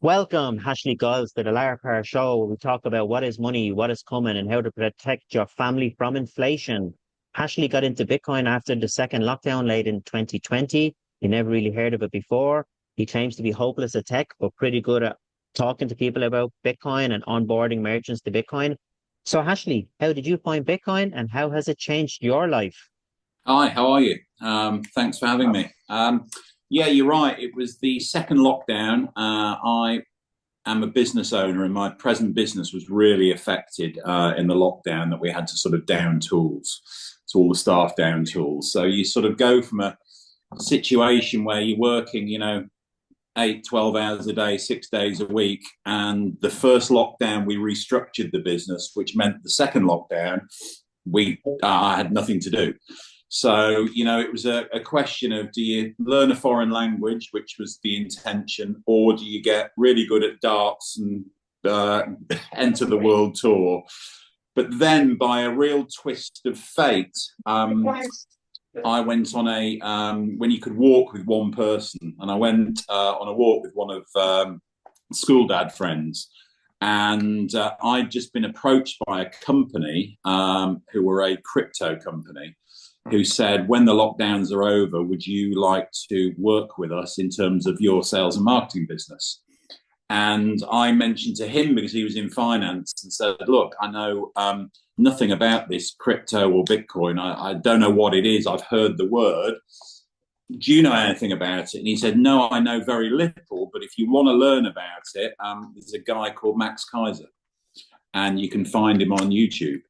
Welcome, Hasley Gulls, to the Larpar show, where we talk about what is money, what is coming, and how to protect your family from inflation. Hasley got into Bitcoin after the second lockdown late in 2020. He never really heard of it before. He claims to be hopeless at tech, but pretty good at talking to people about Bitcoin and onboarding merchants to Bitcoin. So, Hasley, how did you find Bitcoin and how has it changed your life? Hi, how are you? Thanks for having me. Yeah, you're right. It was the second lockdown. I am a business owner, and my present business was really affected in the lockdown that we had to sort of down tools. So all the staff down tools. So you sort of go from a situation where you're working, 8, 12 hours a day, 6 days a week. And the first lockdown, we restructured the business, which meant the second lockdown, I had nothing to do. So, it was a question of, do you learn a foreign language, which was the intention, or do you get really good at darts and enter the world tour? But then, by a real twist of fate, I went on when you could walk with one person, and I went on a walk with one of school dad friends. And I'd just been approached by a company who were a crypto company who said, when the lockdowns are over, would you like to work with us in terms of your sales and marketing business? And I mentioned to him, because he was in finance, and said, look, I know nothing about this crypto or Bitcoin. I don't know what it is. I've heard the word. Do you know anything about it? And he said, no, I know very little, but if you want to learn about it, there's a guy called Max Kaiser, and you can find him on YouTube.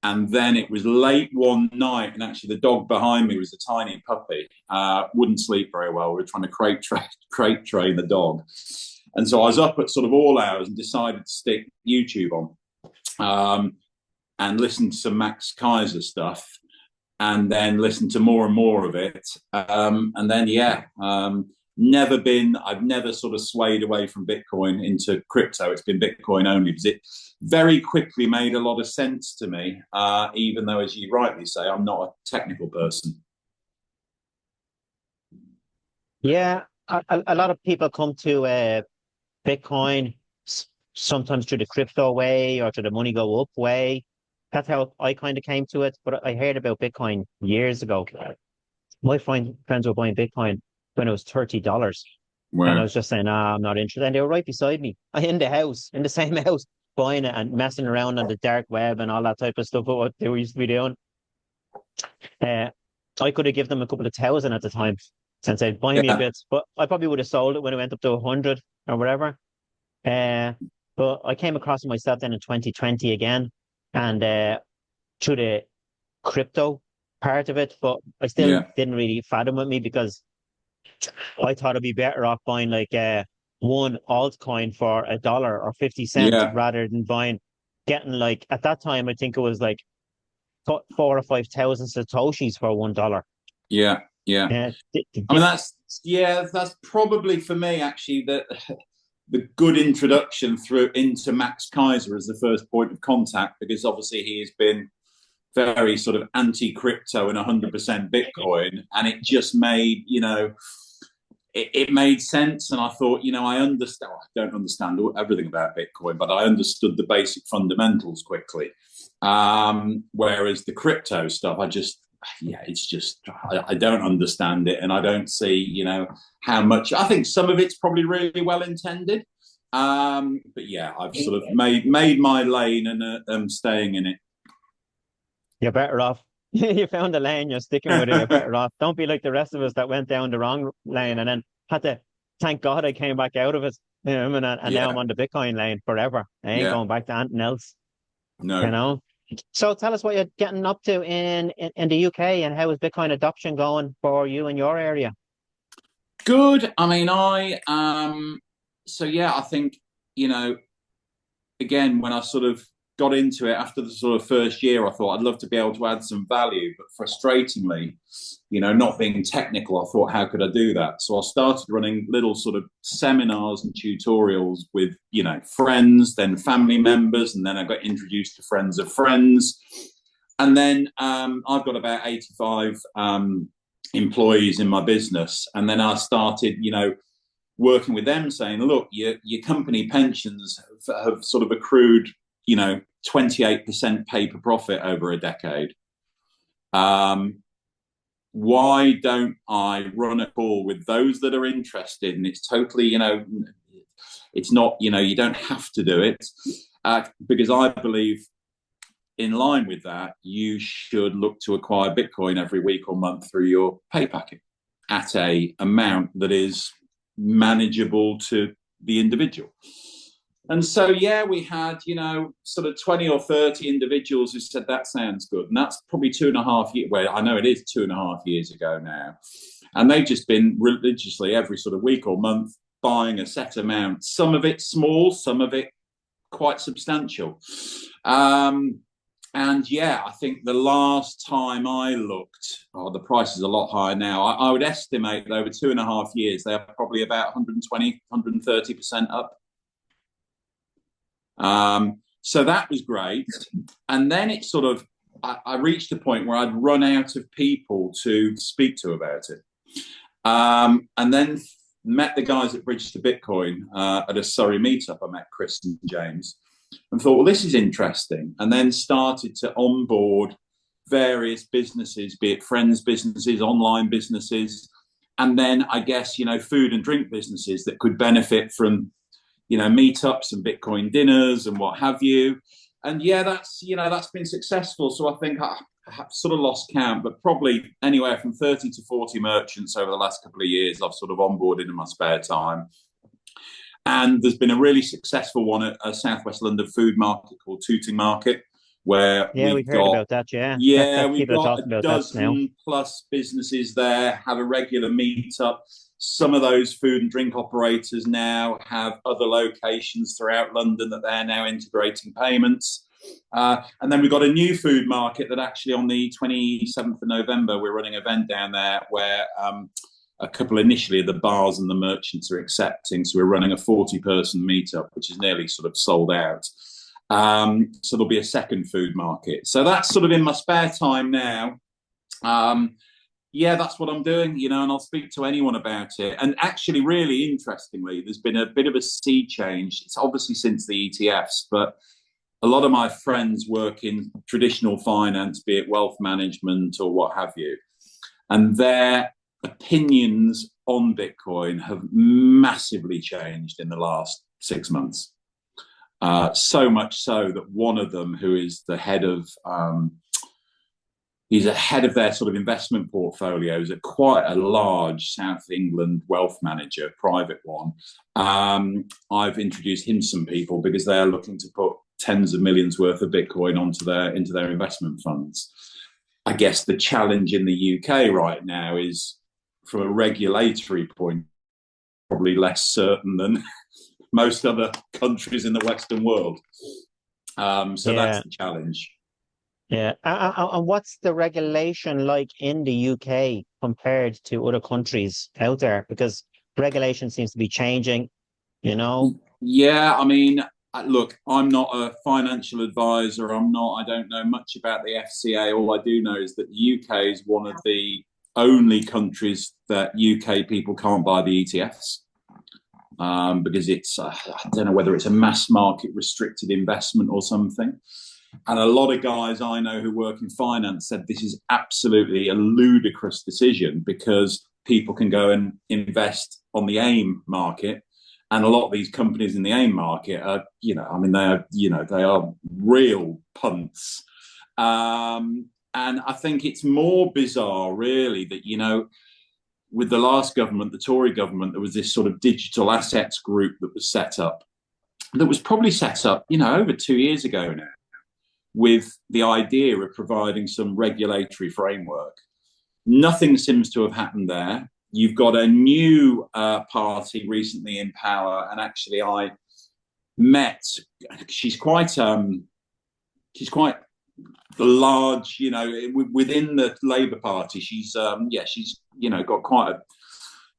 And then it was late one night, and actually the dog behind me was a tiny puppy, wouldn't sleep very well. We were trying to crate train the dog. And so I was up at sort of all hours and decided to stick YouTube on and listen to some Max Kaiser stuff, and then listen to more and more of it. And then, I've never sort of swayed away from Bitcoin into crypto. It's been Bitcoin only, because it very quickly made a lot of sense to me, even though, as you rightly say, I'm not a technical person. Yeah, a lot of people come to Bitcoin sometimes through the crypto way or to the money go up way. That's how I kind of came to it. But I heard about Bitcoin years ago. My friends were buying Bitcoin when it was $30. And I Wow. was just saying, nah, I'm not interested. And they were right beside me in the house, in the same house, buying it and messing around on the dark web and all that type of stuff, what they used to be doing. Uh, I could have given them a couple of thousand at the time and said, buy me a Yeah. bit. But I probably would have sold it when it went up to 100 or whatever. Uh, but I came across it myself then in 2020 again. And through the crypto part of it, but I still Yeah. didn't really fathom with me because I thought it'd be better off buying like one altcoin for $1 or 50 cents Yeah. rather than getting like at that time I think it was like 4 or 5 thousand satoshis for $1. Yeah. Yeah. Uh, I mean, that's probably for me, actually, the good introduction through into Max Kaiser as the first point of contact, because obviously he has been very sort of anti-crypto and 100% Bitcoin, and it just made, it made sense. And I thought, I understand. I don't understand everything about Bitcoin, but I understood the basic fundamentals quickly. Whereas the crypto stuff, it's just I don't understand it, and I don't see, how much. I think some of it's probably really well intended, but yeah, I've sort of made my lane, and I'm staying in it. you're better off. You found a lane, you're sticking with it, you're better off. Don't be like the rest of us that went down the wrong lane and then had to thank God I came back out of it. And now I'm Yeah, on the Bitcoin lane forever. I ain't yeah, going back to anything else, you no, know. So tell us what you're getting up to in the UK and how is Bitcoin adoption going for you in your area? good. I mean, so yeah, I think, again, when I sort of got into it after the sort of first year, I thought I'd love to be able to add some value, but frustratingly, not being technical, I thought, how could I do that? So I started running little sort of seminars and tutorials with, friends, then family members, and then I got introduced to friends of friends. And then I've got about 85 employees in my business. And then I started, working with them saying, look, your company pensions have sort of accrued, 28% paper profit over a decade. Why don't I run a call with those that are interested? And it's totally, it's not, you don't have to do it, because I believe in line with that, you should look to acquire Bitcoin every week or month through your pay packet at a amount that is manageable to the individual. And so, yeah, we had, sort of 20 or 30 individuals who said that sounds good. And that's probably 2.5 years. Well, I know it is 2.5 years ago now. And they've just been religiously every sort of week or month buying a set amount, some of it small, some of it quite substantial. And yeah, I think the last time I looked, the price is a lot higher now. I would estimate that over 2.5 years, they're probably about 120, 130% up. So that was great. And then it sort of, I reached a point where I'd run out of people to speak to about it. And then met the guys at Bridge to Bitcoin at a Surrey meetup. I met Chris and James and thought, well, this is interesting. And then started to onboard various businesses, be it friends businesses, online businesses, and then I guess, food and drink businesses that could benefit from, meetups and Bitcoin dinners and what have you. And yeah, that's been successful. So I think I have sort of lost count, but probably anywhere from 30 to 40 merchants over the last couple of years I've sort of onboarded in my spare time. And there's been a really successful one at a Southwest London food market called Tooting Market, where we've heard about that. We've got a dozen plus businesses there, have a regular meetup. Some of those food and drink operators now have other locations throughout London that they're now integrating payments. And then we've got a new food market that actually on the 27th of November, we're running an event down there where a couple initially of the bars and the merchants are accepting. So we're running a 40-person meetup, which is nearly sort of sold out. So there'll be a second food market. So that's sort of in my spare time now. That's what I'm doing, and I'll speak to anyone about it. And actually, really interestingly, there's been a bit of a sea change. It's obviously since the ETFs, but a lot of my friends work in traditional finance, be it wealth management or what have you. And their opinions on Bitcoin have massively changed in the last 6 months. So much so that one of them, who is the head of, he's a head of their sort of investment portfolios at quite a large South England wealth manager, private one. I've introduced him some people because they're looking to put tens of millions worth of Bitcoin into their investment funds. I guess the challenge in the UK right now is, from a regulatory point, probably less certain than most other countries in the Western world. That's the challenge. Yeah. And what's the regulation like in the UK compared to other countries out there? Because regulation seems to be changing, Yeah, I mean, look, I'm not a financial advisor. I don't know much about the FCA. All I do know is that the UK is one of the only countries that UK people can't buy the ETFs. Because it's, I don't know whether it's a mass market restricted investment or something. And a lot of guys I know who work in finance said this is absolutely a ludicrous decision because people can go and invest on the AIM market. And a lot of these companies in the AIM market are, they are real punts. And I think it's more bizarre, really, that, with the last government, the Tory government, there was this sort of digital assets group that was set up, that was probably set up, over 2 years ago now, with the idea of providing some regulatory framework. Nothing seems to have happened there. You've got a new party recently in power, and actually I met, she's quite large, within the Labour Party. She's got quite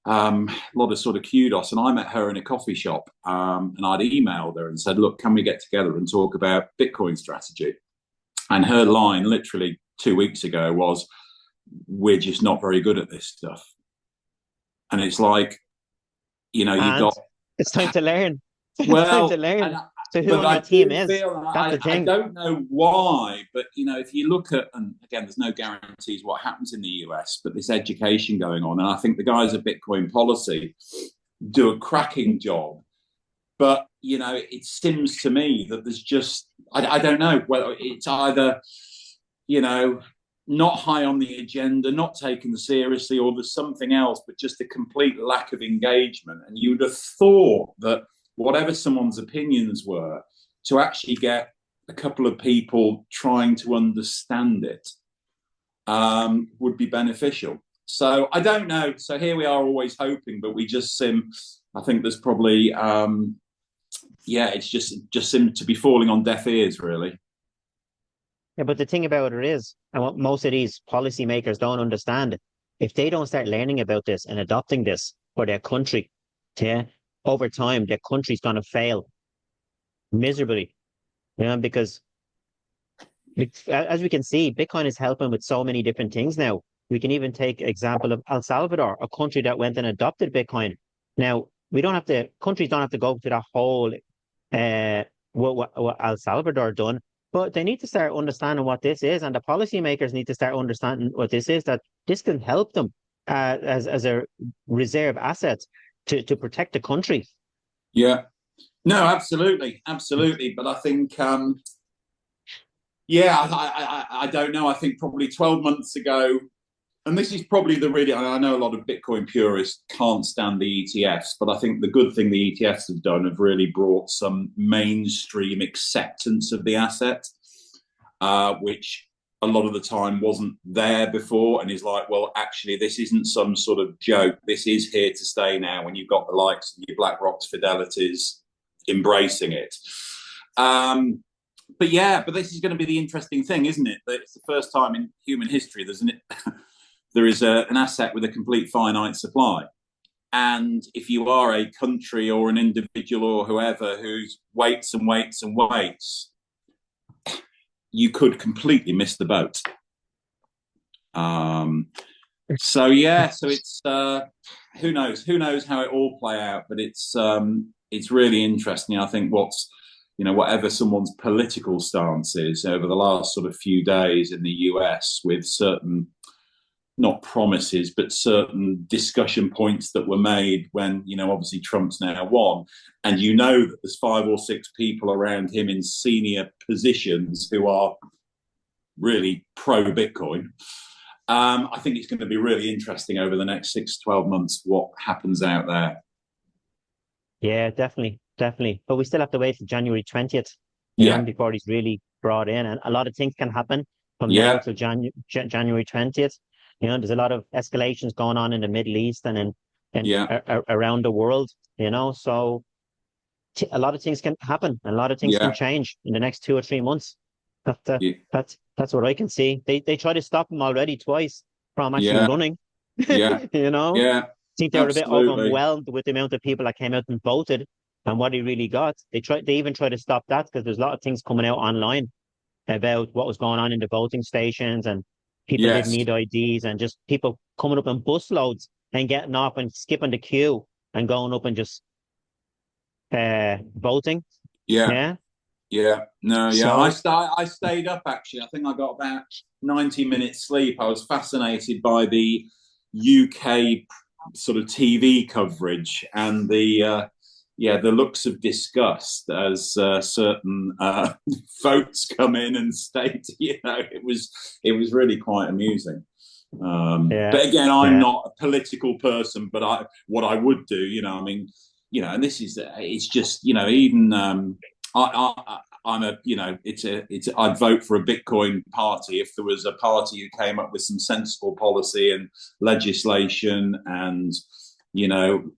a lot of sort of kudos. And I met her in a coffee shop, and I'd emailed her and said, look, can we get together and talk about Bitcoin strategy? And her line literally 2 weeks ago was, we're just not very good at this stuff. And it's like, you've And got, it's time to learn. It's time to well, learn. So who but on your I team do is? feel, That's the I thing. don't know why, but if you look at, and again, there's no guarantees what happens in the US, but this education going on, and I think the guys at Bitcoin Policy do a cracking job. But it seems to me that there's just, I don't know whether it's either you know not high on the agenda, not taken seriously, or there's something else, but just a complete lack of engagement. And you would have thought that whatever someone's opinions were, to actually get a couple of people trying to understand it would be beneficial. So I don't know. So here we are, always hoping, but we just seem. I think there's probably, it's just seemed to be falling on deaf ears, really. Yeah, but the thing about it is, and what most of these policymakers don't understand, if they don't start learning about this and adopting this for their country, yeah, over time, their country's going to fail miserably, because as we can see, Bitcoin is helping with so many different things now. We can even take example of El Salvador, a country that went and adopted Bitcoin. Now, countries don't have to go to that whole what El Salvador done, but they need to start understanding what this is, and the policymakers need to start understanding what this is, that this can help them as a reserve asset to protect the country. Yeah, no, absolutely, absolutely. But I think, I don't know. I think probably 12 months ago, and this is probably I know a lot of Bitcoin purists can't stand the ETFs, but I think the good thing the ETFs have done have really brought some mainstream acceptance of the asset, which a lot of the time wasn't there before, and is like, well, actually, this isn't some sort of joke. This is here to stay now, when you've got the likes of your BlackRock's, Fidelity's embracing it. But this is going to be the interesting thing, isn't it? That it's the first time in human history there is an asset with a complete finite supply. And if you are a country or an individual or whoever who's waits and waits and waits, you could completely miss the boat. So it's who knows how it all play out, but it's really interesting. I think whatever someone's political stance is over the last sort of few days in the US, with certain, not promises, but certain discussion points that were made when, obviously Trump's now won. And that there's 5 or 6 people around him in senior positions who are really pro-Bitcoin. I think it's going to be really interesting over the next 6 to 12 months what happens out there. Yeah, definitely, definitely. But we still have to wait for January 20th, Yeah. before he's really brought in. And a lot of things can happen from now Yeah. till January 20th. There's a lot of escalations going on in the Middle East and Yeah. around the world, so a lot of things can happen, and a lot of things can Yeah. change in the next 2 or 3 months. Yeah. That's what I can see. They tried to stop him already twice from actually Yeah. running. Yeah. I Yeah. think they were a bit Absolutely. overwhelmed with the amount of people that came out and voted and what he really got. They even tried to stop that because there's a lot of things coming out online about what was going on in the voting stations, and people didn't Yes. need IDs, and just people coming up in busloads and getting off and skipping the queue and going up and just voting. Yeah. Yeah. Yeah. No. Yeah. So I stayed up, actually. I think I got about 90 minutes sleep. I was fascinated by the UK sort of TV coverage, and the looks of disgust as certain votes come in and state. It was really quite amusing. yeah, But again, I'm yeah, not a political person, but what I would do, I mean, and this is, it's just, even I'm a, I'd vote for a Bitcoin party if there was a party who came up with some sensible policy and legislation, and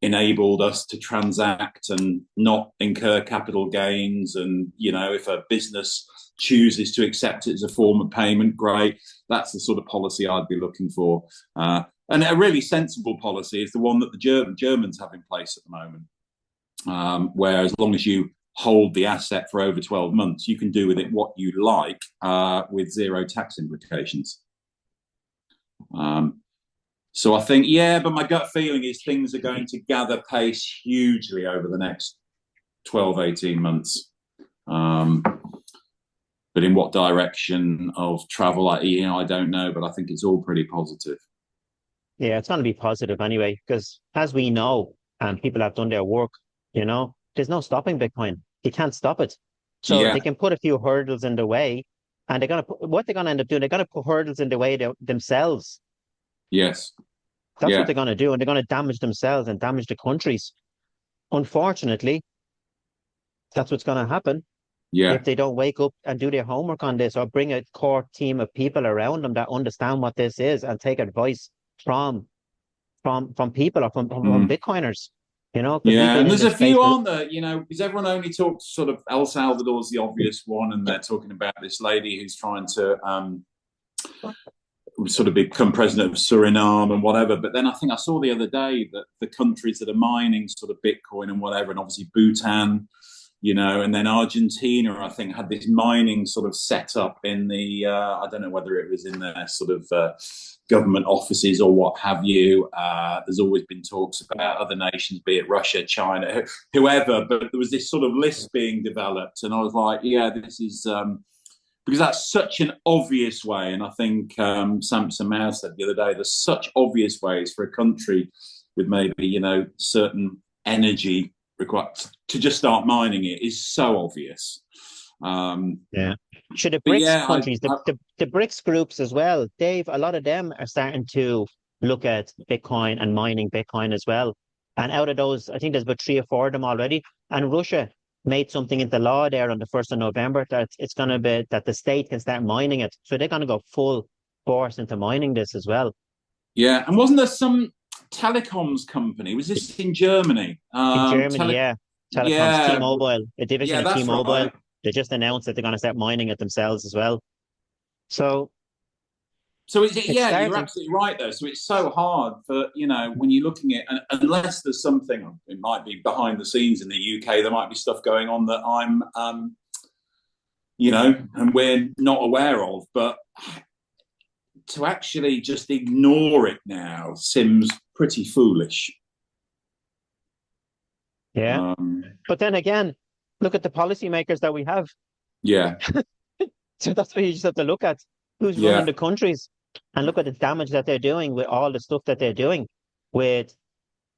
enabled us to transact and not incur capital gains. And if a business chooses to accept it as a form of payment, great. That's the sort of policy I'd be looking for. And a really sensible policy is the one that the Germans have in place at the moment, where as long as you hold the asset for over 12 months, you can do with it what you like, with zero tax implications. So I think, yeah, but my gut feeling is things are going to gather pace hugely over the next 12, 18 months. But in what direction of travel, I don't know, but I think it's all pretty positive. Yeah, it's going to be positive anyway, because as we know, and people have done their work, there's no stopping Bitcoin. You can't stop it. So they Yeah, can put a few hurdles in the way, and what they're going to end up doing, they're going to put hurdles in the way themselves. yes, That's what yeah, they're going to do, and they're going to damage themselves and damage the countries. Unfortunately, that's what's going to happen yeah. if they don't wake up and do their homework on this or bring a core team of people around them that understand what this is and take advice from from people or from Mm. Bitcoiners, because we've Yeah, been and in there's this a space few, for aren't there? Because everyone only talks sort of El Salvador's the obvious one, and they're talking about this lady who's trying to sort of become president of Suriname and whatever. But then I think I saw the other day that the countries that are mining sort of Bitcoin and whatever, and obviously Bhutan, and then Argentina, I think, had this mining sort of set up in the, I don't know whether it was in their sort of government offices or what have you. There's always been talks about other nations, be it Russia, China, whoever, but there was this sort of list being developed. And I was like, yeah, this is, because that's such an obvious way. And I think Samson Mao said the other day, there's such obvious ways for a country with maybe, certain energy required to just start mining it is so obvious. Yeah. Should the But BRICS yeah, countries, the BRICS groups as well, Dave, a lot of them are starting to look at Bitcoin and mining Bitcoin as well. And out of those, I think there's about three or four of them already. And Russia made something into law there on the 1st of November that it's going to be that the state can start mining it. So they're going to go full force into mining this as well. yeah. And wasn't there some telecoms company? Was this in Germany? In Germany, yeah, telecoms, Yeah, T-Mobile, a division yeah, of that's T-Mobile, right. they just announced that they're going to start mining it themselves as well. So So it's yeah, you're starting. absolutely right though. So it's so hard for when you're looking at unless there's something, it might be behind the scenes in the UK. There might be stuff going on that I'm and we're not aware of. But to actually just ignore it now seems pretty foolish. Yeah. Um, But then again, look at the policymakers that we have. yeah, So that's what you just have to look at who's running yeah, the countries and look at the damage that they're doing with all the stuff that they're doing. With,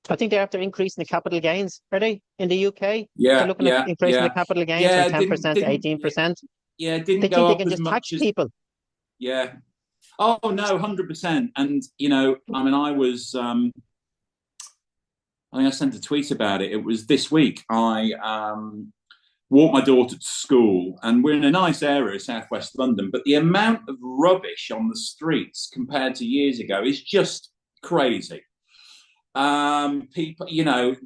I think they're after increasing the capital gains, are they, in the UK? They're yeah, looking at yeah, increasing the yeah, capital gains from yeah. Didn't 10% to didn't 18%. yeah, They didn't think go they up can as just much tax as people. yeah. Oh no, 100%. And I mean, I think I sent a tweet about it. It was this week. I walked my daughter to school, and we're in a nice area, southwest London. But the amount of rubbish on the streets compared to years ago is just crazy. People,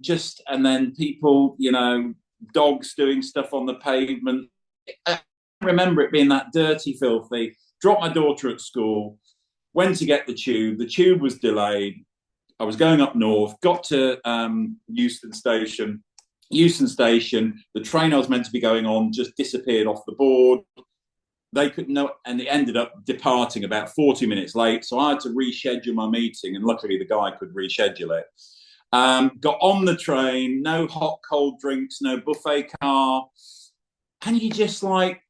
just and then people, dogs doing stuff on the pavement. I remember it being that dirty, filthy. Dropped my daughter at school, went to get the tube. The tube was delayed. I was going up north, got to Euston Station. Euston Station, the train I was meant to be going on just disappeared off the board. They couldn't know, and it ended up departing about 40 minutes late. So I had to reschedule my meeting, and luckily the guy could reschedule it. Got on the train, no hot, cold drinks, no buffet car. And you just like,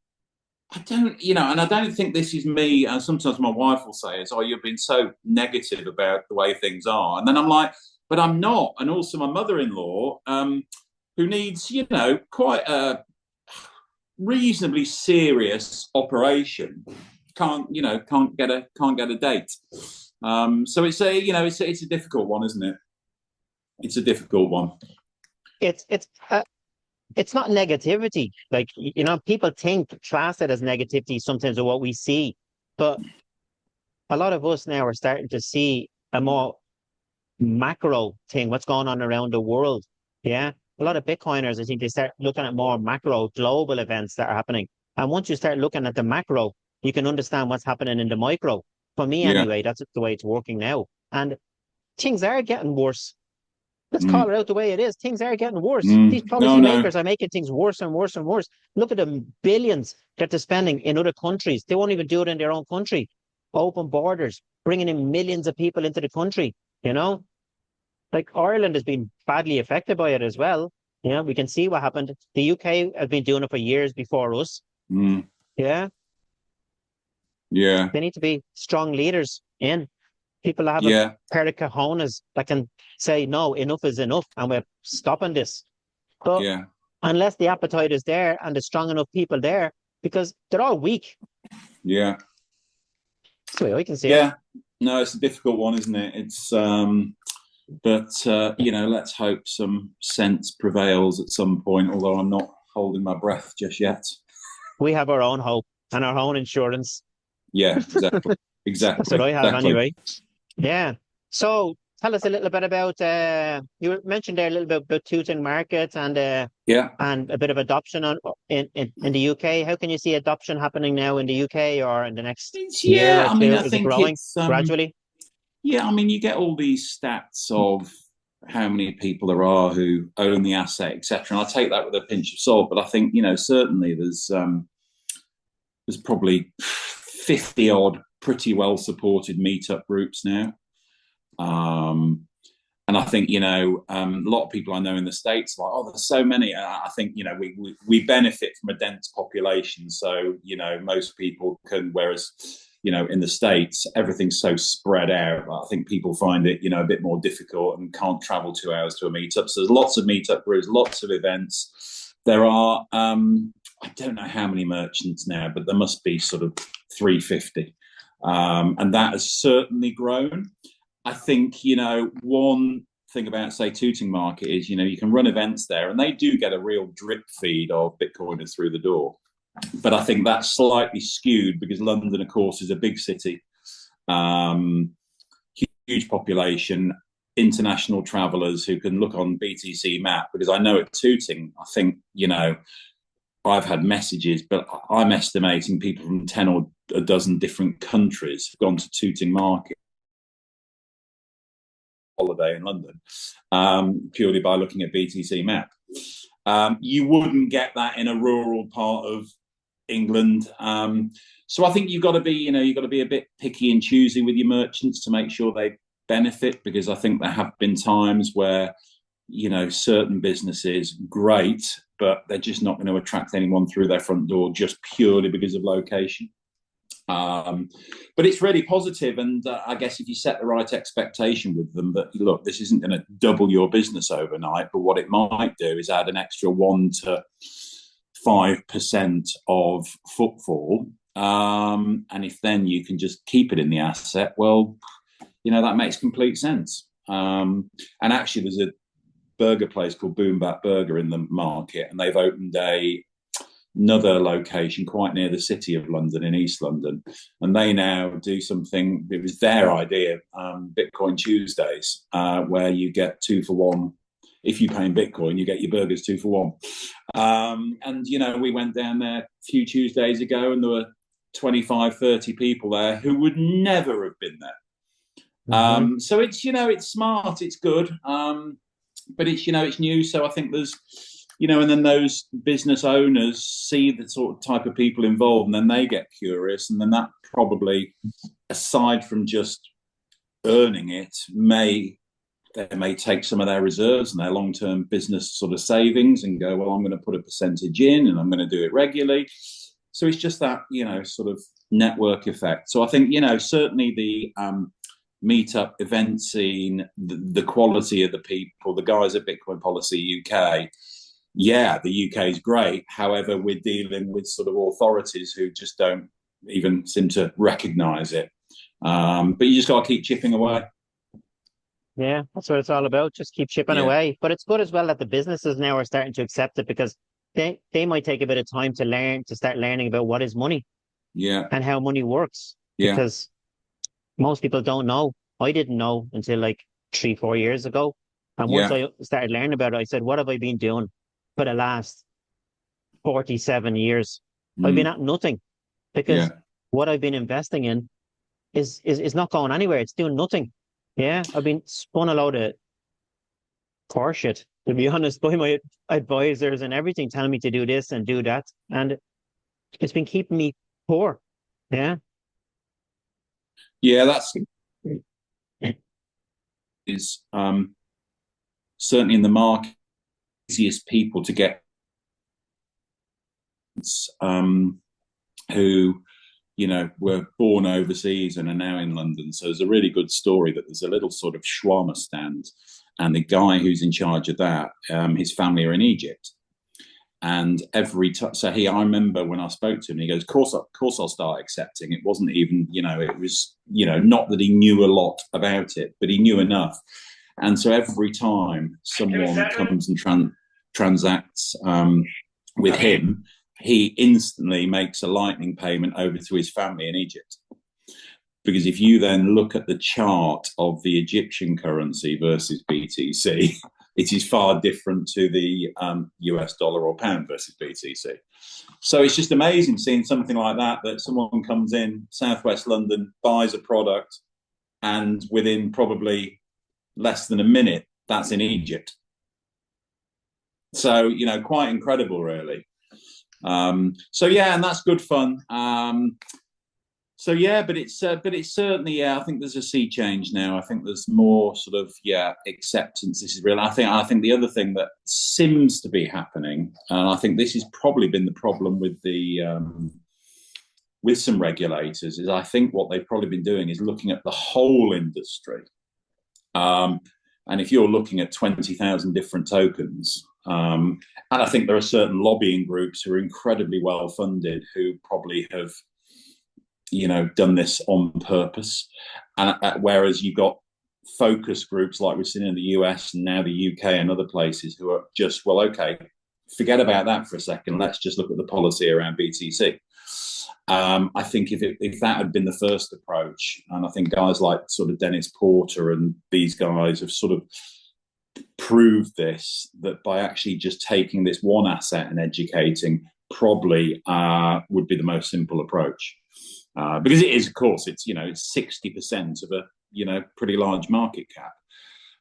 I don't, and I don't think this is me. And sometimes my wife will say, "Oh, you've been so negative about the way things are," and then I'm like, "But I'm not." And also, my mother-in-law, who needs, quite a reasonably serious operation, can't get a date. So it's a difficult one, isn't it? It's a difficult one. It's it's uh, it's not negativity. Like, people class it as negativity sometimes of what we see, but a lot of us now are starting to see a more macro thing, what's going on around the world. Yeah. A lot of Bitcoiners, I think they start looking at more macro global events that are happening. And once you start looking at the macro, you can understand what's happening in the micro. For me, Yeah. anyway, that's the way it's working now. And things are getting worse. Let's call Mm. it out the way it is. Things are getting worse. These Mm. No, no. policymakers are making things worse and worse and worse. Look at the billions that they're spending in other countries. They won't even do it in their own country. open borders, bringing in millions of people into the country, you know? Like Ireland has been badly affected by it as well. Yeah, we can see what happened. The UK has been doing it for years before us. Mm. Yeah, Yeah. they need to be strong leaders in people that have a Yeah. pair of cojones that can say, no, enough is enough, and we're stopping this. But Yeah. unless the appetite is there and there's strong enough people there, because they're all weak. Yeah. That's the way I can see it. Yeah. No, it's a difficult one, isn't it? It's but let's hope some sense prevails at some point, although I'm not holding my breath just yet. We have our own hope and our own insurance. Yeah, exactly. That's what Exactly. I have Exactly. anyway. Yeah. So tell us a little bit about you mentioned there a little bit about tooting markets Yeah. and a bit of adoption in the UK. How can you see adoption happening now in the UK or in the next year Yeah, or I mean, two? I Is it think growing it's gradually? yeah, I mean, you get all these stats of how many people there are who own the asset, etc. And I take that with a pinch of salt, but I think certainly there's probably 50 odd pretty well supported meetup groups now. And I think a lot of people I know in the States like, oh, there's so many. And I think we benefit from a dense population, so most people can. Whereas in the States everything's so spread out. I think people find it a bit more difficult and can't travel 2 hours to a meetup. So there's lots of meetup groups, lots of events. There are I don't know how many merchants now, but there must be sort of 350, and that has certainly grown. I think, one thing about, say, Tooting Market is, you can run events there and they do get a real drip feed of Bitcoiners through the door. But I think that's slightly skewed because London, of course, is a big city, huge population, international travelers who can look on BTC map. Because I know at Tooting, I think, I've had messages, but I'm estimating people from 10 or a dozen different countries have gone to Tooting Market holiday in London, purely by looking at BTC map. You wouldn't get that in a rural part of England. So I think you've got to be a bit picky and choosy with your merchants to make sure they benefit, because I think there have been times where certain businesses great, but they're just not going to attract anyone through their front door just purely because of location. But it's really positive, and I guess if you set the right expectation with them, that look, this isn't going to double your business overnight, but what it might do is add an extra 1 to 5% of footfall, and if then you can just keep it in the asset, well, that makes complete sense. And actually, there's a burger place called Boom Bat Burger in the market, and they've opened another location quite near the city of London, in East London, and they now do something. It was their idea, Bitcoin Tuesdays, where you get 2 for 1. If you pay in Bitcoin, you get your burgers 2 for 1. And we went down there a few Tuesdays ago, and there were 25, 30 people there who would never have been there. Mm-hmm. So it's smart, it's good, but it's new. So I think there's and then those business owners see the sort of type of people involved, and then they get curious, and then that probably, aside from just earning it, they may take some of their reserves and their long-term business sort of savings and go, well, I'm going to put a percentage in and I'm going to do it regularly. So it's just that sort of network effect. So I think certainly the meetup event scene, the quality of the people, the guys at Bitcoin Policy UK. Yeah, the UK is great. However, we're dealing with sort of authorities who just don't even seem to recognise it. But you just got to keep chipping away. Yeah, that's what it's all about. Just keep chipping Yeah, away. But it's good as well that the businesses now are starting to accept it, because they might take a bit of time to start learning about what is money yeah, and how money works, yeah, because most people don't know. I didn't know until like 3, 4 years ago. And once yeah, I started learning about it, I said, what have I been doing for the last 47 years? I've been mm, at nothing, because yeah, what I've been investing in is not going anywhere. It's doing nothing. Yeah, I've been spun a load of horseshit, to be honest, by my advisors and everything, telling me to do this and do that. And it's been keeping me poor. Yeah. Yeah, that's is certainly in the market easiest people to get who were born overseas and are now in London. So there's a really good story that there's a little sort of shawarma stand, and the guy who's in charge of that, his family are in Egypt. And every time, I remember when I spoke to him, he goes, of course I'll start accepting. It wasn't even, it was, not that he knew a lot about it, but he knew enough. And so every time someone comes and transacts with him, he instantly makes a lightning payment over to his family in Egypt. Because if you then look at the chart of the Egyptian currency versus BTC, it is far different to the US dollar or pound versus BTC. So it's just amazing seeing something like that someone comes in Southwest London, buys a product, and within probably less than a minute, that's in Egypt. So, quite incredible, really. So yeah, and that's good fun. So yeah, but it's certainly, I think there's a sea change now. I think there's more sort of acceptance. This is real. I think the other thing that seems to be happening, and I think this has probably been the problem with the with some regulators, is I think what they've probably been doing is looking at the whole industry. And if you're looking at 20,000 different tokens, and I think there are certain lobbying groups who are incredibly well funded who probably have, done this on purpose. And whereas you've got focus groups like we've seen in the US and now the UK and other places who are just, well, okay, forget about that for a second. Let's just look at the policy around BTC. I think if that had been the first approach, and I think guys like sort of Dennis Porter and these guys have sort of proved this, that by actually just taking this one asset and educating probably would be the most simple approach. Because it is, of course, it's 60% of a pretty large market cap,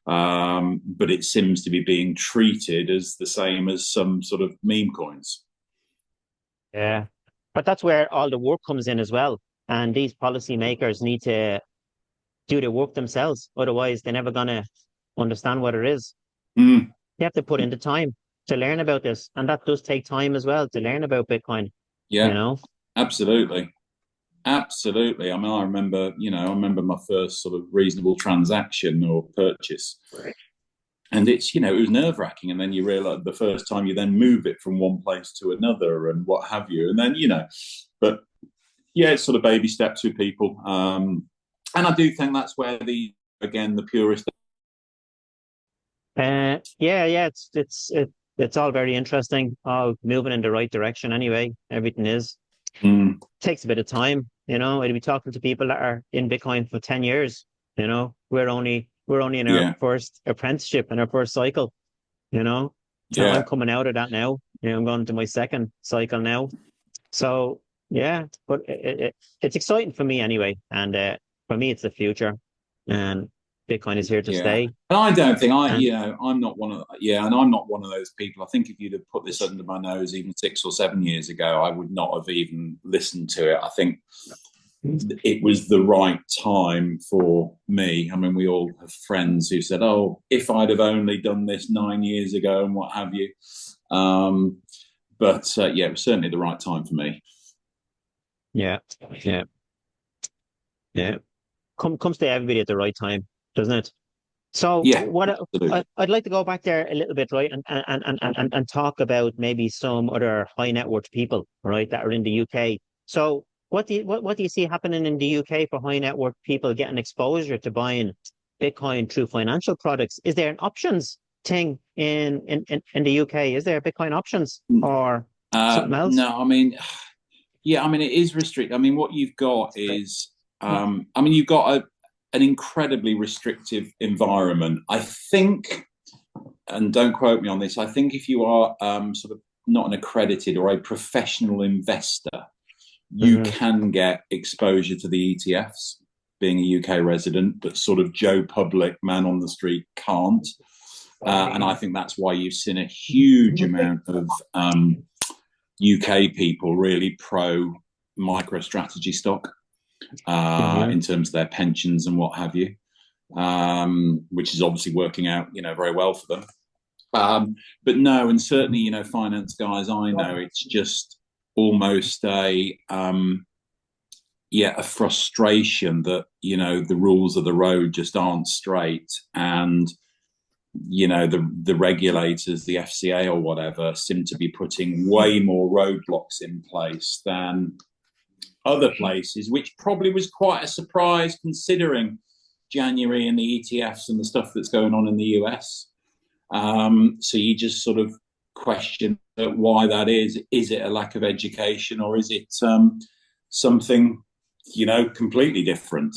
but it seems to be being treated as the same as some sort of meme coins. Yeah, but that's where all the work comes in as well. And these policymakers need to do the work themselves. Otherwise, they're never going to understand what it is. Mm. You have to put in the time to learn about this. And that does take time as well to learn about Bitcoin. Yeah, absolutely. Absolutely. I mean, I remember my first sort of reasonable transaction or purchase. And it's, it was nerve wracking. And then you realize the first time you then move it from one place to another and what have you. And then, but yeah, it's sort of baby steps with people. And I do think that's where the purist. It's all very interesting. All moving in the right direction anyway. Everything is. Takes a bit of time, I'd be talking to people that are in Bitcoin for 10 years. We're only in our first apprenticeship and our first cycle, So I'm coming out of that now. I'm going into my second cycle now. So yeah, but it's exciting for me anyway. And for me, it's the future, and Bitcoin is here to stay. And I don't think I'm not one of and I'm not one of those people. I think if you'd have put this under my nose even 6 or 7 years ago, I would not have even listened to it. I think it was the right time for me. I mean, we all have friends who said, "Oh, if I'd have only done this 9 years ago," and what have you. But it was certainly the right time for me. Yeah. Comes to everybody at the right time, doesn't it? So what I'd like to go back there a little bit, right, and talk about maybe some other high net worth people, right, that are in the UK. So what do you see happening in the UK for high net worth people getting exposure to buying Bitcoin through financial products? Is there an options thing in the UK? Is there Bitcoin options or something else? No, I mean, it is restricted. I mean, what you've got is, you've got an incredibly restrictive environment. I think, and don't quote me on this, I think if you are sort of not an accredited or a professional investor, you can get exposure to the ETFs, being a UK resident, but sort of Joe Public, man on the street, can't. And I think that's why you've seen a huge amount of UK people really pro MicroStrategy stock. in terms of their pensions and what have you, which is obviously working out, very well for them. But no, and certainly, finance guys I know, it's just almost a frustration that, the rules of the road just aren't straight. And, the regulators, the FCA or whatever, seem to be putting way more roadblocks in place than other places, which probably was quite a surprise considering January and the ETFs and the stuff that's going on in the US. So you just sort of question why that is. Is it a lack of education, or is it something, completely different?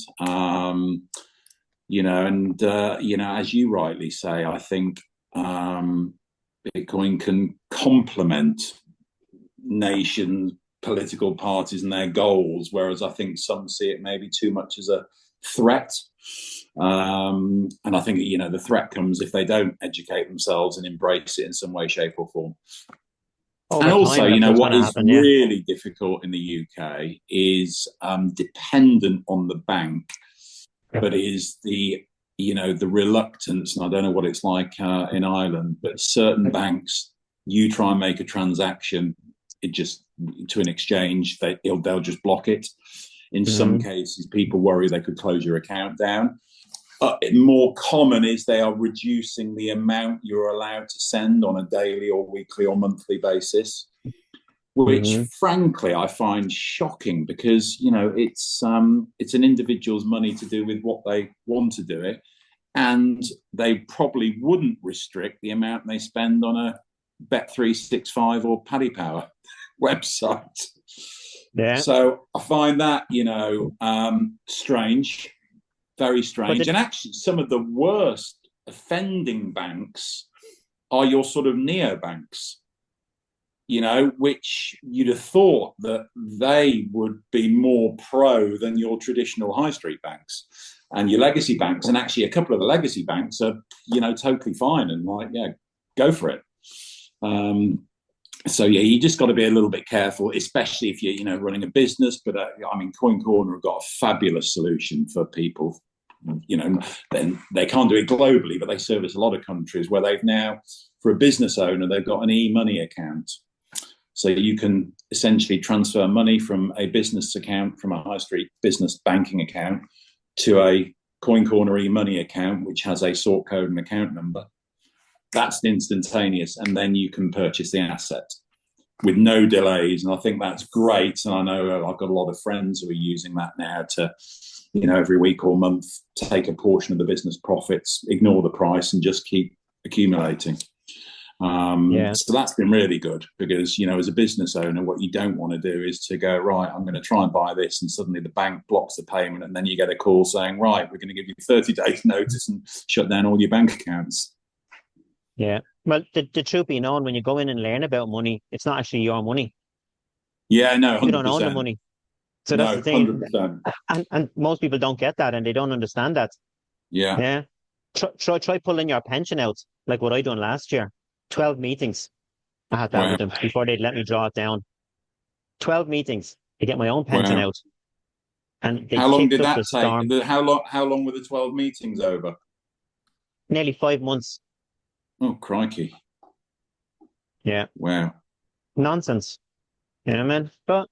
As you rightly say, I think Bitcoin can complement nations, political parties and their goals, whereas I think some see it maybe too much as a threat. And I think, the threat comes if they don't educate themselves and embrace it in some way, shape or form. And also, what is really difficult in the UK is dependent on the bank, but is the reluctance, and I don't know what it's like in Ireland, but certain banks, you try and make a transaction, to an exchange, they'll just block it. In some cases, people worry they could close your account down. More common is they are reducing the amount you're allowed to send on a daily or weekly or monthly basis, which frankly I find shocking, because it's an individual's money to do with what they want to do it, and they probably wouldn't restrict the amount they spend on a Bet365 or Paddy Power website. Yeah. So I find that strange, very strange. And actually, some of the worst offending banks are your sort of neobanks, which you'd have thought that they would be more pro than your traditional high street banks and your legacy banks. And actually, a couple of the legacy banks are, totally fine and go for it. So you just got to be a little bit careful, especially if you're running a business. But Coin Corner have got a fabulous solution for people. Then they can't do it globally, but they service a lot of countries where they've now, for a business owner, they've got an e-money account. So you can essentially transfer money from a business account, from a high street business banking account, to a Coin Corner e-money account, which has a sort code and account number. That's instantaneous, and then you can purchase the asset with no delays. And I think that's great. And I know I've got a lot of friends who are using that now to, every week or month, take a portion of the business profits, ignore the price, and just keep accumulating. So that's been really good, because, as a business owner, what you don't want to do is to go, right, I'm going to try and buy this, and suddenly the bank blocks the payment, and then you get a call saying, right, we're going to give you 30 days notice and shut down all your bank accounts. Yeah. Well, the truth be known, when you go in and learn about money, it's not actually your money. Yeah, no, 100%. You don't own the money. So that's the thing. 100%. And most people don't get that, and they don't understand that. Yeah. Yeah. Try pulling your pension out, like what I done last year. 12 meetings. I had that with them before they'd let me draw it down. 12 meetings to get my own pension out. And how long did that take? How long were the 12 meetings over? Nearly 5 months. Oh, crikey. Yeah. Wow. Nonsense. You know what I mean? But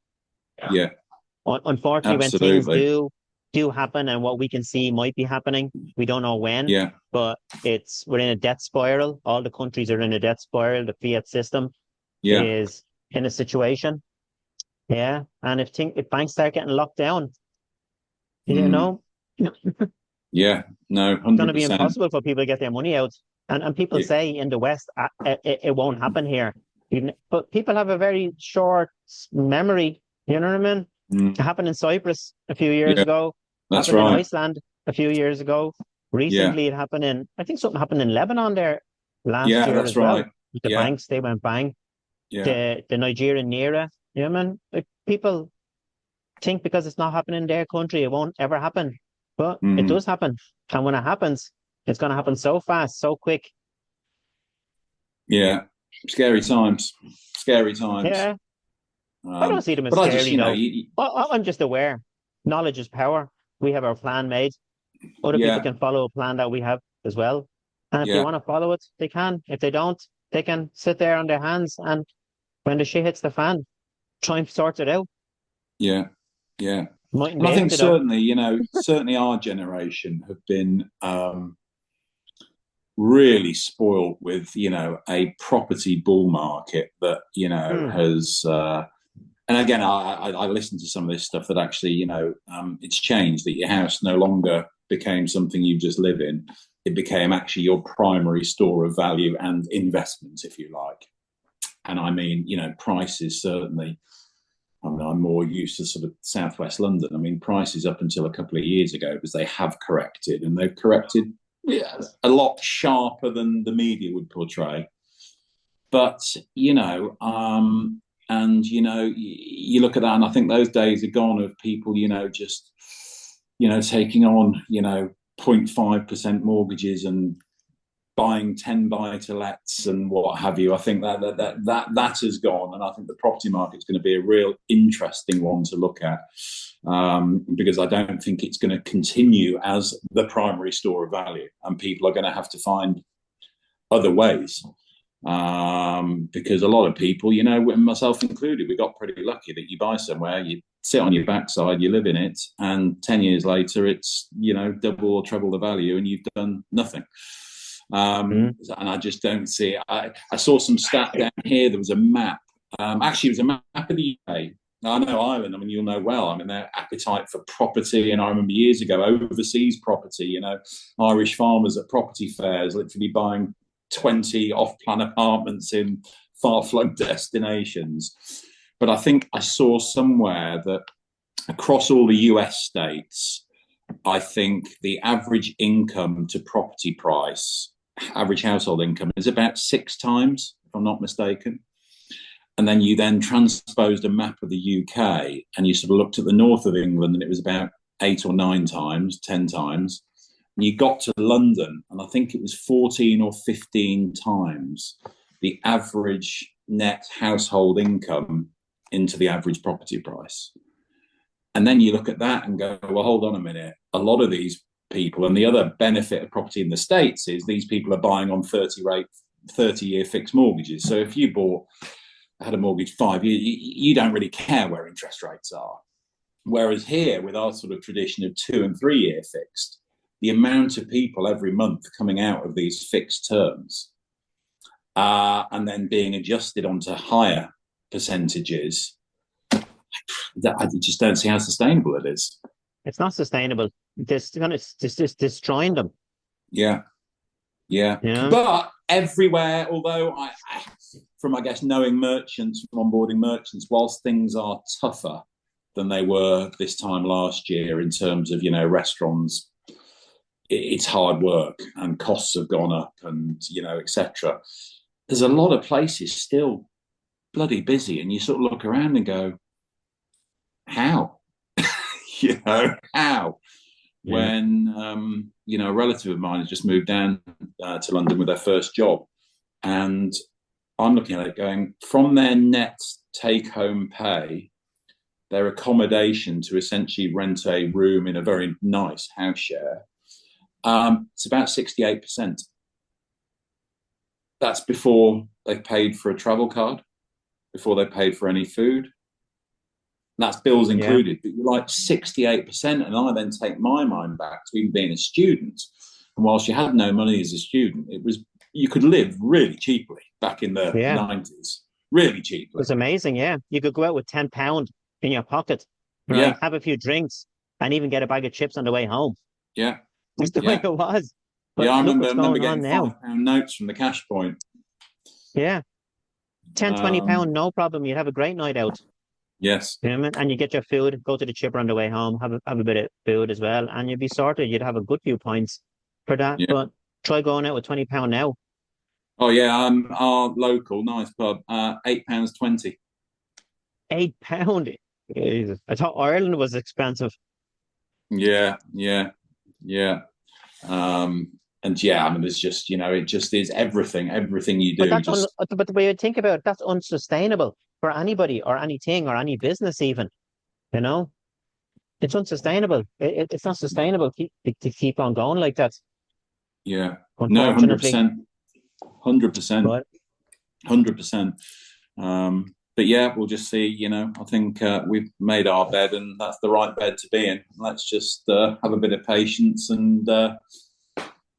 yeah, unfortunately, when things do happen, and what we can see might be happening, we don't know when. Yeah. But we're in a debt spiral. All the countries are in a debt spiral. The fiat system is in a situation. Yeah. And if banks start getting locked down, Yeah, no, no, 100%. It's going to be impossible for people to get their money out. And people say in the West, it won't happen here. But people have a very short memory. You know what I mean? It happened in Cyprus a few years ago. That's happened right. in Iceland a few years ago. Recently, it happened I think something happened in Lebanon there last year that's as well. right. The banks, they went bang. The Nigerian Naira. You know what I mean? Like, people think because it's not happening in their country, it won't ever happen. But it does happen. And when it happens, it's going to happen so fast, so quick. Yeah. Scary times. Yeah. I don't see them as scary, though. I'm just aware. knowledge is power. We have our plan made. Other people Yeah, can follow a plan that we have as well. And if they yeah, want to follow it, they can. If they don't, they can sit there on their hands and when the shit hits the fan, try and sort it out. yeah, yeah. Mightn't And be I able think to though. certainly, certainly our generation have been really spoilt with, a property bull market that, Hmm. has and again, I listened to some of this stuff that actually, it's changed, that your house no longer became something you just live in. It became actually your primary store of value and investment, if you like. And I mean, prices certainly. I mean, I'm more used to sort of southwest London. I mean, prices up until a couple of years ago, because they have corrected, and they've corrected, yeah, a lot sharper than the media would portray. But and you look at that, and I think those days are gone of people, just taking on 0.5% mortgages and buying 10 buy to lets and what have you. I think that has gone, and I think the property market is going to be a real interesting one to look at, because I don't think it's going to continue as the primary store of value, and people are going to have to find other ways. Because a lot of people, myself included, we got pretty lucky that you buy somewhere, you sit on your backside, you live in it, and 10 years later, it's, double or treble the value, and you've done nothing. Hmm. And I just don't see it. I saw some stat down here. There was a map. Actually, it was a map of the UK. I know Ireland. I mean, you'll know well. I mean, their appetite for property. And I remember years ago, overseas property. Irish farmers at property fairs, literally buying 20 off-plan apartments in far-flung destinations. But I think I saw somewhere that across all the US states, I think the average income to property price, average household income, is about 6 times, if I'm not mistaken. And then you then transposed a map of the UK and you sort of looked at the north of England and it was about 8 or 9 times, 10 times. And you got to London and I think it was 14 or 15 times the average net household income into the average property price. And then you look at that and go, well, hold on a minute. A lot of these people, and the other benefit of property in the States is these people are buying on 30-year fixed mortgages. So if you had a mortgage 5 years, you don't really care where interest rates are. Whereas here, with our sort of tradition of 2 and 3 year fixed, the amount of people every month coming out of these fixed terms and then being adjusted onto higher percentages, I just don't see how sustainable it is. It's not sustainable. This kind of just destroying them. Yeah, yeah. Yeah. But everywhere, although I guess, knowing merchants, from onboarding merchants, whilst things are tougher than they were this time last year in terms of, restaurants, it's hard work and costs have gone up and, etc. There's a lot of places still bloody busy and you sort of look around and go, how? How? Yeah. When a relative of mine has just moved down to London with their first job, and I'm looking at it going, from their net take-home pay, their accommodation to essentially rent a room in a very nice house share, it's about 68%. That's before they've paid for a travel card, before they paid for any food. That's bills Yeah. included, but you're like 68%. And I then take my mind back to even being a student. And whilst you had no money as a student, you could live really cheaply back in the Yeah. 90s, really It cheaply. was amazing. Yeah. You could go out with £10 in your pocket, right? Yeah, Have a few drinks and even get a bag of chips on the way home. yeah, That's the way yeah. it was. Yeah, But I look remember, what's I remember going on getting now. £5 notes from the cash point. Yeah. 10, £20, Um, no problem. You'd have a great night out. yes, You know what I mean? And you get your food, go to the chipper on the way home, have a bit of food as well, and you'd be sorted. You'd have a good few points for that. yeah. But try going out with £20 now. Oh, yeah, our local nice pub, £8.20. £8. Jesus. I thought Ireland was expensive. Yeah, yeah, yeah. Um, and yeah, I mean, there's just, it just is everything you But do just, but the way you think about it, that's unsustainable for anybody or anything or any business even, you know? it's unsustainable. It's not sustainable to keep on going like that, Yeah. No, unfortunately. 100%. 100%. But 100%. But yeah, we'll just see. I think we've made our bed, and that's the right bed to be in. Let's just have a bit of patience and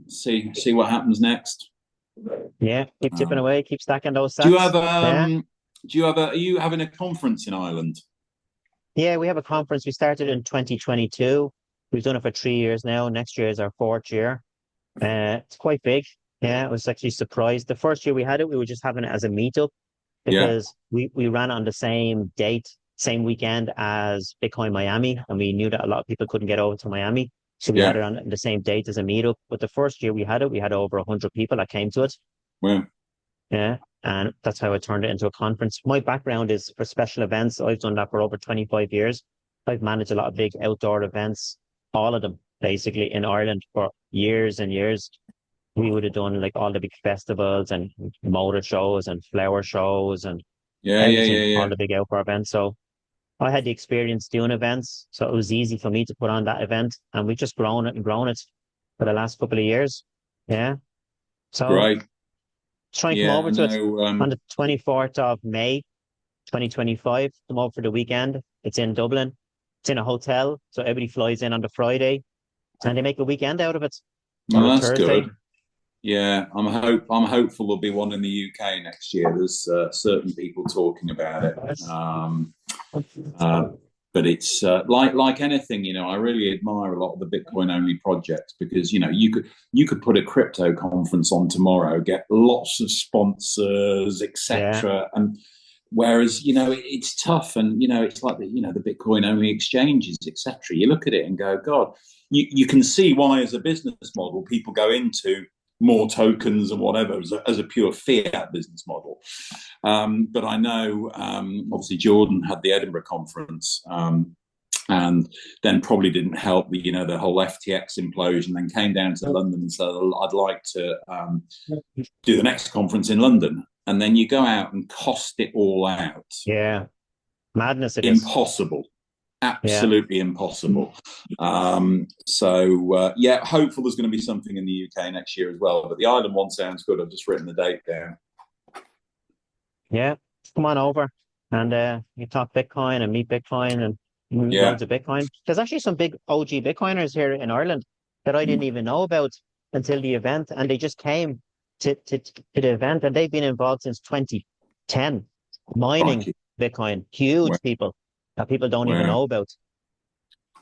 see what happens next. yeah, keep chipping Um, away, keep stacking those do you have sats. Yeah. are you having a conference in Ireland? Yeah, we have a conference. We started in 2022. We've done it for 3 years now. Next year is our fourth year. It's quite big. Yeah, I was actually surprised. The first year we had it, we were just having it as a meetup Yeah, because we ran on the same date, same weekend as Bitcoin Miami, and we knew that a lot of people couldn't get over to Miami. So we had yeah. it on the same date as a meetup. But the first year we had over 100 people that came to it. Well, Yeah. And that's how I turned it into a conference. My background is for special events. I've done that for over 25 years. I've managed a lot of big outdoor events, all of them basically in Ireland for years and years. We would have done like all the big festivals and motor shows and flower shows and yeah, yeah, everything, yeah, all yeah. the big outdoor events. So I had the experience doing events. So it was easy for me to put on that event. And we've just grown it and grown it for the last couple of years. Yeah. So Great. try and come Yeah, over I to it know. on the 24th of May, 2025. Come over for the weekend. It's in Dublin. It's in a hotel. So everybody flies in on the Friday and they make a weekend out of it on Well, the that's Thursday. good. Yeah, I'm hopeful there'll be one in the UK next year. There's certain people talking about it. Um, uh, but it's like anything, I really admire a lot of the Bitcoin only projects because you could put a crypto conference on tomorrow, get lots of sponsors, Yeah, etc. And whereas it's tough, and it's like the Bitcoin only exchanges, etc. You look at it and go, God, you can see why as a business model people go into more tokens and whatever as a pure fiat business model. But I know, obviously, Jordan had the Edinburgh conference, and then probably didn't help the whole FTX implosion. Then came down to London and said, "I'd like to do the next conference in London." And then you go out and cost it all out. yeah. Madness it is. Impossible. Yeah, Absolutely impossible. So yeah, hopeful there's going to be something in the UK next year as well. But the Ireland one sounds good. I've just written the date down. yeah. Come on over and you talk Bitcoin and meet Bitcoin and Yeah. loads of Bitcoin. There's actually some big OG Bitcoiners here in Ireland that I didn't even know about until the event, and they just came to the event, and they've been involved since 2010, mining Crikey. Bitcoin. Where, Huge people that people don't even where? know about.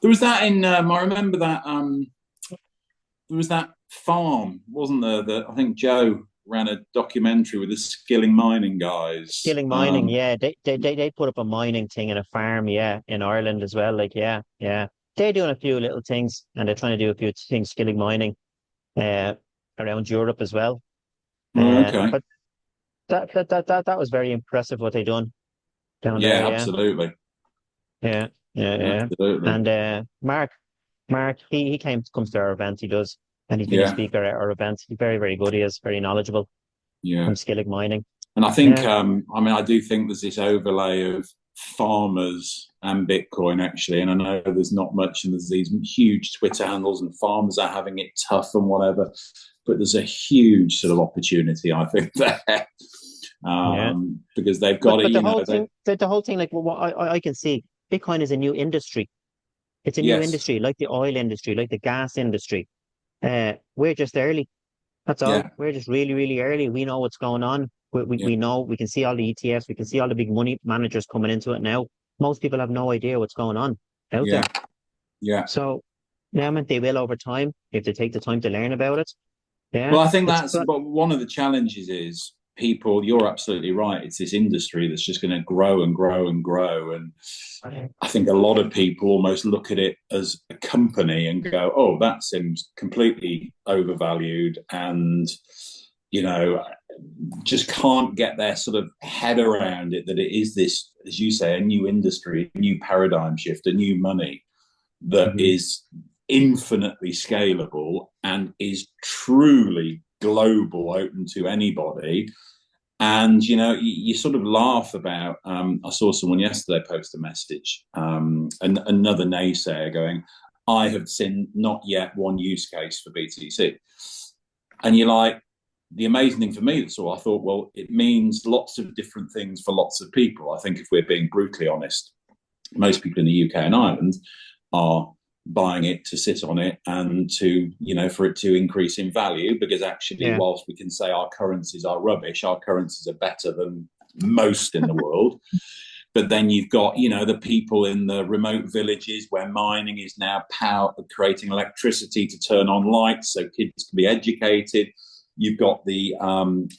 There was that in. I remember that. There was that farm, wasn't there? That I think Joe ran a documentary with the Skilling mining guys. Skilling mining, yeah. They put up a mining thing in a farm, yeah, in Ireland as well. Like, yeah, yeah. They're doing a few little things and they're trying to do a few things, skilling mining, uh, around Europe as well. Okay. But that was very impressive what they done down there, Yeah, yeah. absolutely. Yeah, yeah, yeah. Absolutely. And Mark, comes to our event, he does, and he's been a Yeah. speaker at our event. He's very, very good. He is very knowledgeable Yeah. on skilling mining. And I think, Yeah, I do think there's this overlay of farmers and Bitcoin actually. And I know there's not much, and there's these huge Twitter handles, and farmers are having it tough and whatever. But there's a huge sort of opportunity, I think, there, yeah. because they've got But it. the whole thing, the whole thing, like what I can see, Bitcoin is a new industry. It's a new Yes, industry, like the oil industry, like the gas industry. We're just early. That's all. yeah, We're just really, really early. We know what's going on. yeah, We know, we can see all the ETFs. We can see all the big money managers coming into it now. Most people have no idea what's going on out yeah, there. yeah. So, yeah, I mean, they will over time if they take the time to learn about it. Yeah, Well, I think it's that's good. but one of the challenges is people. You're absolutely right. It's this industry that's just going to grow and grow and grow, and I think a lot of people almost look at it as a company and go, "Oh, that seems completely overvalued," and you know, just can't get their sort of head around it that it is this, as you say, a new industry, a new paradigm shift, a new money that Mhm. is infinitely scalable and is truly global, open to anybody. And you sort of laugh about. I saw someone yesterday post a message, and another naysayer going, "I have seen not yet one use case for BTC," and you're like, the amazing thing for me that's all I thought, well, it means lots of different things for lots of people. I think if we're being brutally honest, most people in the UK and Ireland are buying it to sit on it and to, for it to increase in value, because actually, Yeah. whilst we can say our currencies are rubbish, our currencies are better than most in the world. But then you've got, the people in the remote villages where mining is now creating electricity to turn on lights so kids can be educated. You've got a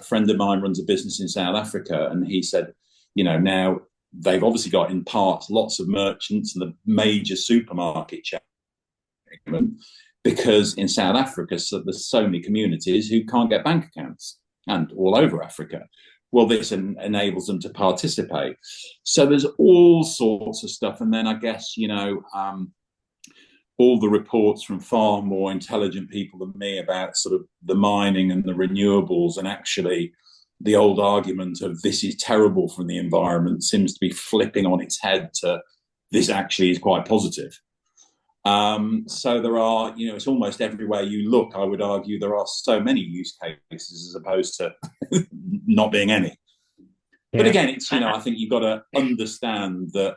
friend of mine runs a business in South Africa, and he said, now they've obviously got in parts lots of merchants and the major supermarket chains, because in South Africa, there's so many communities who can't get bank accounts, and all over Africa. Well, this enables them to participate. So there's all sorts of stuff. And then I guess, all the reports from far more intelligent people than me about sort of the mining and the renewables, and actually the old argument of this is terrible for the environment seems to be flipping on its head to this actually is quite positive. So there are, it's almost everywhere you look, I would argue there are so many use cases as opposed to not being any. Yeah. But again, it's, I think you've got to understand that,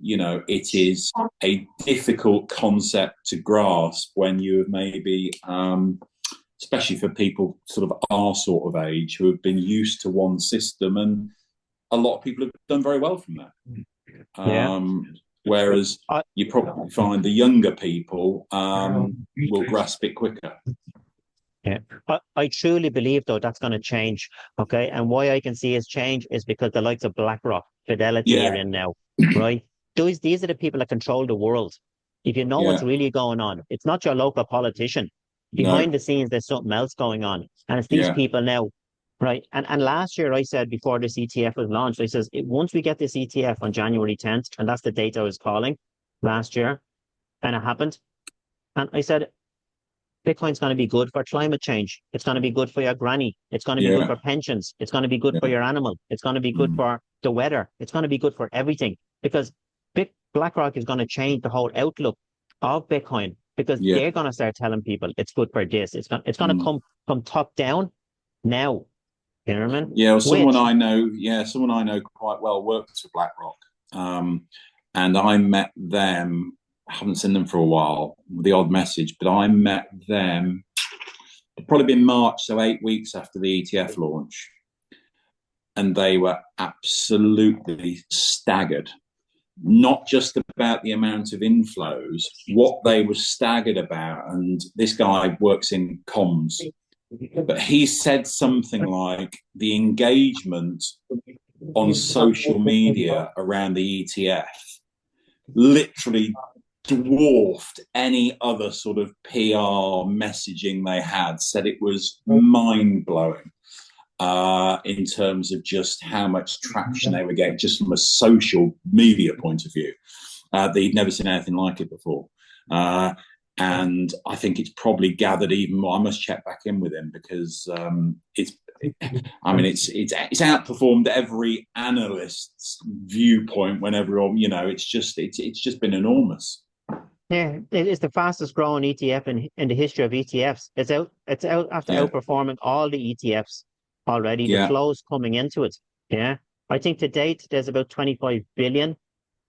it is a difficult concept to grasp when you have maybe, especially for people sort of our sort of age who have been used to one system, and a lot of people have done very well from that. Yeah. Whereas you probably find the younger people will grasp it quicker. Yeah, I truly believe though that's going to change. Okay, and why I can see it's change is because the likes of BlackRock, Fidelity are in now, right? These are the people that control the world. If you know what's really going on, it's not your local politician. Behind the scenes, there's something else going on, and it's these people now, right? And last year I said, before this ETF was launched, I says once we get this ETF on January 10th, and that's the date I was calling last year, and it happened, and I said, Bitcoin's going to be good for climate change. It's going to be good for your granny. It's going to be good for pensions. It's going to be good for your animal. It's going to be good for the weather. It's going to be good for everything, because BlackRock is going to change the whole outlook of Bitcoin, because they're going to start telling people it's good for this. It's going to come from top down now. You know what I mean? Yeah, well, someone I know quite well works for BlackRock, and I met them. I haven't seen them for a while, the odd message, but I met them, it'd probably been March, so 8 weeks after the ETF launch. And they were absolutely staggered, not just about the amount of inflows, what they were staggered about. And this guy works in comms, but he said something like the engagement on social media around the ETF literally dwarfed any other sort of PR messaging they had. Said it was mind-blowing in terms of just how much traction they were getting just from a social media point of view. They'd never seen anything like it before. And I think it's probably gathered even more. I must check back in with him, because it's outperformed every analyst's viewpoint when everyone, it's just been enormous. Yeah, it's the fastest growing ETF in the history of ETFs. It's out after outperforming all the ETFs already. The flows coming into it. Yeah. I think to date there's about 25 billion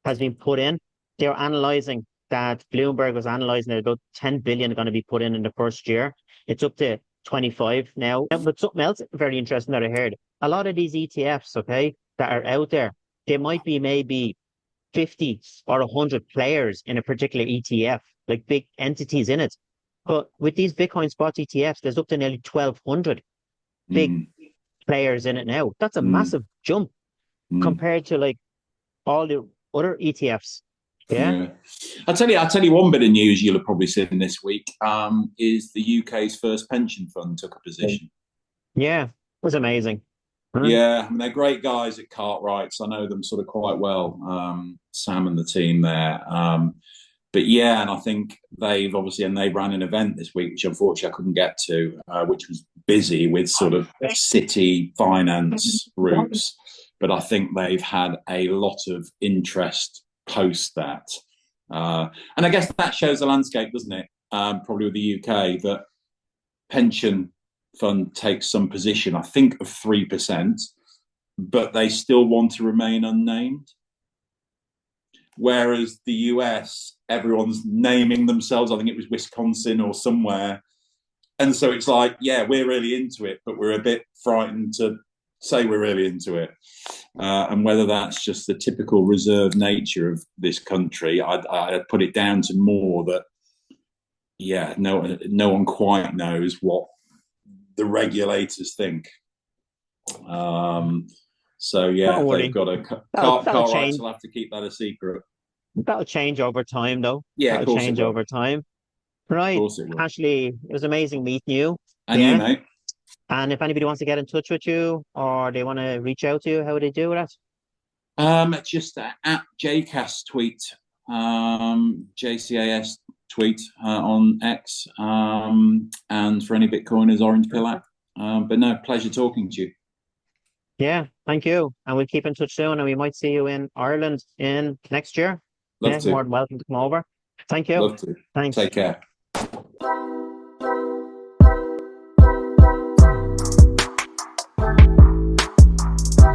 has been put in. They're analyzing that. Bloomberg was analyzing that about 10 billion are going to be put in the first year. It's up to 25 now. But something else very interesting that I heard. A lot of these ETFs, okay, that are out there, they might be maybe 50 or 100 players in a particular ETF, like big entities in it. But with these Bitcoin spot ETFs, there's up to nearly 1,200 big players in it now. That's a massive jump compared to like all the other ETFs. Yeah. I'll tell you one bit of news you'll have probably seen this week is the UK's first pension fund took a position. Yeah, it was amazing. Yeah, I mean, they're great guys at Cartwright's. I know them sort of quite well, Sam and the team there. but yeah, and I think they've obviously, and they ran an event this week, which unfortunately I couldn't get to, which was busy with sort of city finance groups. But I think they've had a lot of interest post that. And I guess that shows the landscape, doesn't it? Probably with the UK, that pension fund takes some position, I think, of 3%, but they still want to remain unnamed. Whereas the US, everyone's naming themselves. I think it was Wisconsin or somewhere. And so it's like, yeah, we're really into it, but we're a bit frightened to say we're really into it. And whether that's just the typical reserved nature of this country, I'd put it down to more that, yeah, no one quite knows what the regulators think. So yeah, Don't if worry. they've got a That'll car rights, change. they'll have to keep that a secret. That'll change over time, though. Yeah, of That'll course it change will. Of over time. Right. course it will. Ashley, it was amazing meeting you. And you, Yeah. mate. And if anybody wants to get in touch with you or they want to reach out to you, how would they do that? Just at JCAS tweet, JCAS tweet on X, and for any Bitcoiners, Orange Pill app. But no, pleasure talking to you. Yeah, thank you. And we'll keep in touch soon and we might see you in Ireland in next year. Love Yeah, more to. than welcome to come over. Thank you. Love to. Thanks. Take care.